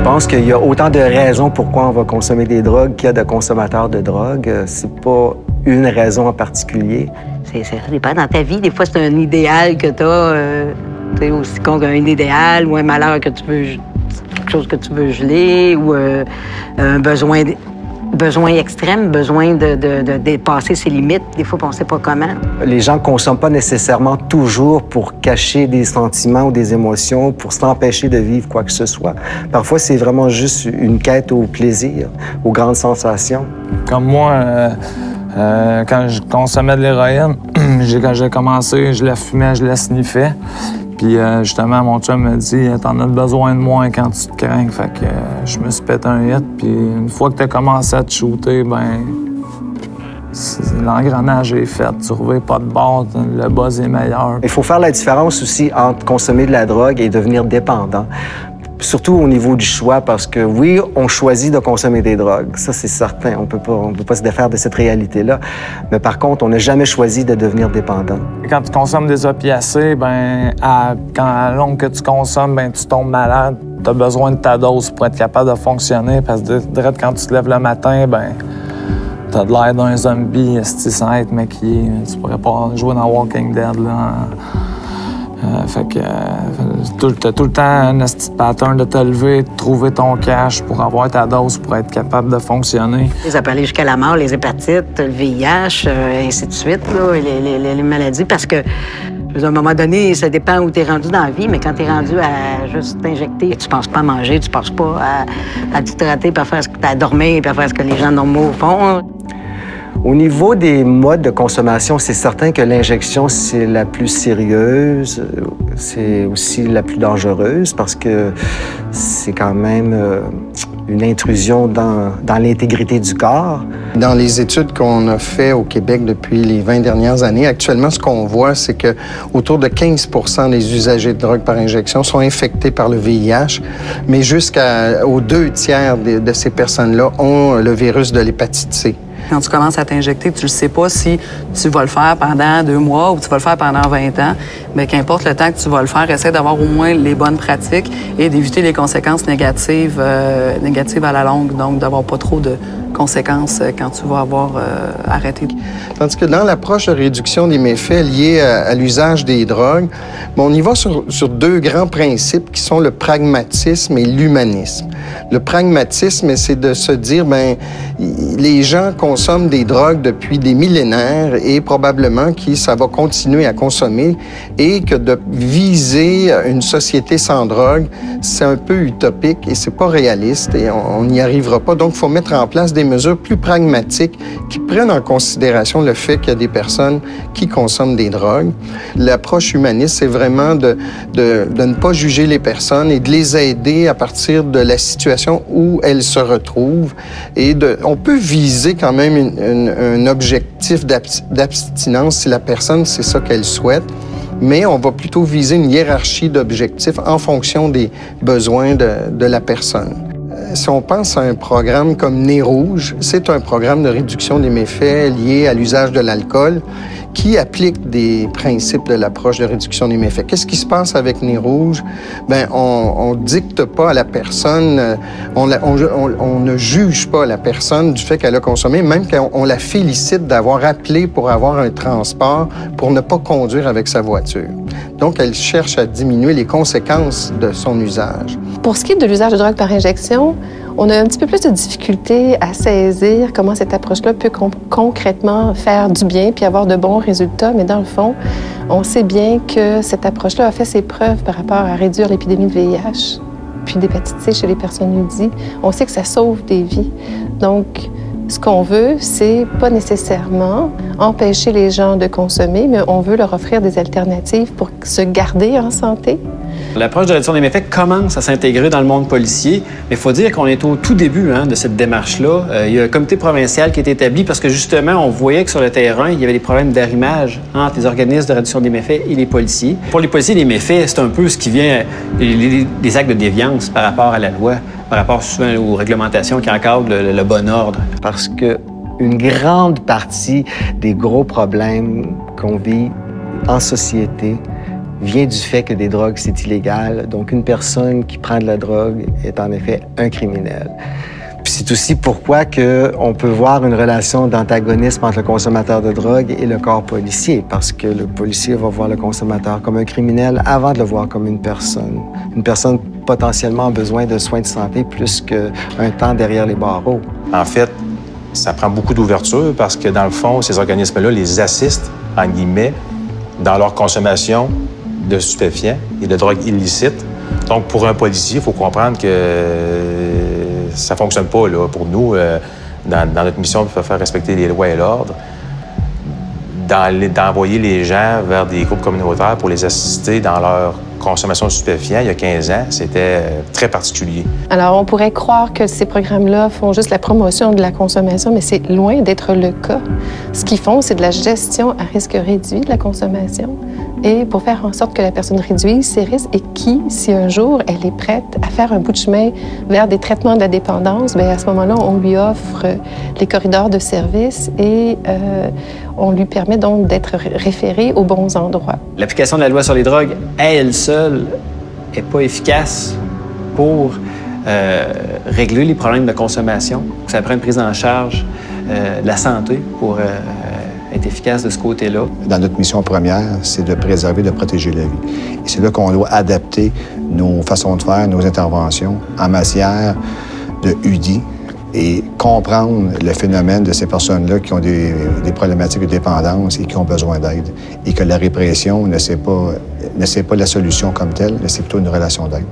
pense qu'il y a autant de raisons pourquoi on va consommer des drogues qu'il y a de consommateurs de drogue. C'est pas une raison en particulier. Ça dépend dans ta vie. Des fois, c'est un idéal que tu as, aussi con qu'un idéal ou un malheur que tu veux, quelque chose que tu veux geler ou un besoin extrême, besoin de dépasser ses limites. Des fois, on ne sait pas comment. Les gens ne consomment pas nécessairement toujours pour cacher des sentiments ou des émotions, pour s'empêcher de vivre quoi que ce soit. Parfois, c'est vraiment juste une quête au plaisir, aux grandes sensations. Comme moi, quand je consommais de l'héroïne, quand j'ai commencé, je la fumais, je la sniffais. Puis justement, mon chum me dit « T'en as besoin de moins quand tu te crains. » Fait que je me suis pété un hit. Puis une fois que t'as commencé à te shooter, ben l'engrenage est fait. Tu reviens pas de bord, le buzz est meilleur. Il faut faire la différence aussi entre consommer de la drogue et devenir dépendant. Surtout au niveau du choix, parce que oui, on choisit de consommer des drogues. Ça, c'est certain. On peut pas se défaire de cette réalité-là. Mais par contre, on n'a jamais choisi de devenir dépendant. Quand tu consommes des opiacés, ben à longue que tu consommes, ben tu tombes malade. Tu as besoin de ta dose pour être capable de fonctionner. Parce que direct quand tu te lèves le matin, ben t'as de l'air d'un zombie sans être maquillé. Tu pourrais pas jouer dans Walking Dead, là. Fait que t'as tout le temps un petit pattern de te lever, de trouver ton cash pour avoir ta dose, pour être capable de fonctionner. Ça peut aller jusqu'à la mort, les hépatites, le VIH, ainsi de suite, là, les maladies, parce que, à un moment donné, ça dépend où tu es rendu dans la vie, mais quand tu es rendu à juste t'injecter, tu penses pas à manger, tu penses pas à t'hydrater, puis à faire ce que tu as dormi, puis à faire ce que les gens normaux font. Au niveau des modes de consommation, c'est certain que l'injection, c'est la plus sérieuse, c'est aussi la plus dangereuse parce que c'est quand même une intrusion dans l'intégrité du corps. Dans les études qu'on a faites au Québec depuis les 20 dernières années, actuellement, ce qu'on voit, c'est que autour de 15 % des usagers de drogue par injection sont infectés par le VIH, mais jusqu'aux 2/3 de ces personnes-là ont le virus de l'hépatite C. Quand tu commences à t'injecter, tu ne sais pas si tu vas le faire pendant 2 mois ou tu vas le faire pendant 20 ans. Mais qu'importe le temps que tu vas le faire, essaie d'avoir au moins les bonnes pratiques et d'éviter les conséquences négatives à la longue. Donc, d'avoir pas trop de conséquences quand tu vas avoir arrêté. Tandis que dans l'approche de réduction des méfaits liés à l'usage des drogues, on y va sur 2 grands principes qui sont le pragmatisme et l'humanisme. Le pragmatisme, c'est de se dire, ben les gens consomment des drogues depuis des millénaires et probablement que ça va continuer à consommer et que de viser une société sans drogue, c'est un peu utopique et c'est pas réaliste et on n'y arrivera pas. Donc, il faut mettre en place des mesures plus pragmatiques qui prennent en considération le fait qu'il y a des personnes qui consomment des drogues. L'approche humaniste, c'est vraiment de ne pas juger les personnes et de les aider à partir de la situation où elles se retrouvent. Et on peut viser quand même un objectif d'abstinence si la personne, c'est ça qu'elle souhaite, mais on va plutôt viser une hiérarchie d'objectifs en fonction des besoins de la personne. Si on pense à un programme comme Nez Rouge, c'est un programme de réduction des méfaits liés à l'usage de l'alcool qui applique des principes de l'approche de réduction des méfaits. Qu'est-ce qui se passe avec Nez Rouge? Bien, on dicte pas à la personne, on ne juge pas la personne du fait qu'elle a consommé, même qu'on la félicite d'avoir appelé pour avoir un transport pour ne pas conduire avec sa voiture. Donc, elle cherche à diminuer les conséquences de son usage. Pour ce qui est de l'usage de drogue par injection, on a un petit peu plus de difficulté à saisir comment cette approche-là peut concrètement faire du bien puis avoir de bons résultats. Mais dans le fond, on sait bien que cette approche-là a fait ses preuves par rapport à réduire l'épidémie de VIH puis d'hépatite C chez les personnes UDI. On sait que ça sauve des vies. Donc, ce qu'on veut, c'est pas nécessairement empêcher les gens de consommer, mais on veut leur offrir des alternatives pour se garder en santé. L'approche de réduction des méfaits commence à s'intégrer dans le monde policier, mais il faut dire qu'on est au tout début de cette démarche-là. Il y a un comité provincial qui est établi parce que justement, on voyait que sur le terrain, il y avait des problèmes d'arrimage entre les organismes de réduction des méfaits et les policiers. Pour les policiers, les méfaits, c'est un peu ce qui vient des actes de déviance par rapport à la loi, par rapport souvent aux réglementations qui encadrent le bon ordre. Parce que une grande partie des gros problèmes qu'on vit en société vient du fait que des drogues, c'est illégal. Donc, une personne qui prend de la drogue est en effet un criminel. Puis c'est aussi pourquoi on peut voir une relation d'antagonisme entre le consommateur de drogue et le corps policier, parce que le policier va voir le consommateur comme un criminel avant de le voir comme une personne. Une personne potentiellement a besoin de soins de santé plus qu'un temps derrière les barreaux. En fait, ça prend beaucoup d'ouverture parce que, dans le fond, ces organismes-là les assistent, en guillemets, dans leur consommation de stupéfiants et de drogues illicites. Donc, pour un policier, il faut comprendre que ça ne fonctionne pas là, pour nous, dans notre mission de faire respecter les lois et l'ordre, d'envoyer les gens vers des groupes communautaires pour les assister dans leur consommation de stupéfiants il y a 15 ans, c'était très particulier. Alors, on pourrait croire que ces programmes-là font juste la promotion de la consommation, mais c'est loin d'être le cas. Ce qu'ils font, c'est de la gestion à risque réduit de la consommation et pour faire en sorte que la personne réduise ses risques et qui, si un jour elle est prête à faire un bout de chemin vers des traitements de la dépendance, bien, à ce moment-là, on lui offre les corridors de service et on lui permet donc d'être référé aux bons endroits. L'application de la loi sur les drogues, à elle seule, n'est pas efficace pour régler les problèmes de consommation. Ça prend une prise en charge de la santé pour être efficace de ce côté-là. Dans notre mission première, c'est de préserver, de protéger la vie. Et c'est là qu'on doit adapter nos façons de faire, nos interventions en matière de UDI et comprendre le phénomène de ces personnes-là qui ont des problématiques de dépendance et qui ont besoin d'aide. Et que la répression ne c'est pas la solution comme telle, mais c'est plutôt une relation d'aide.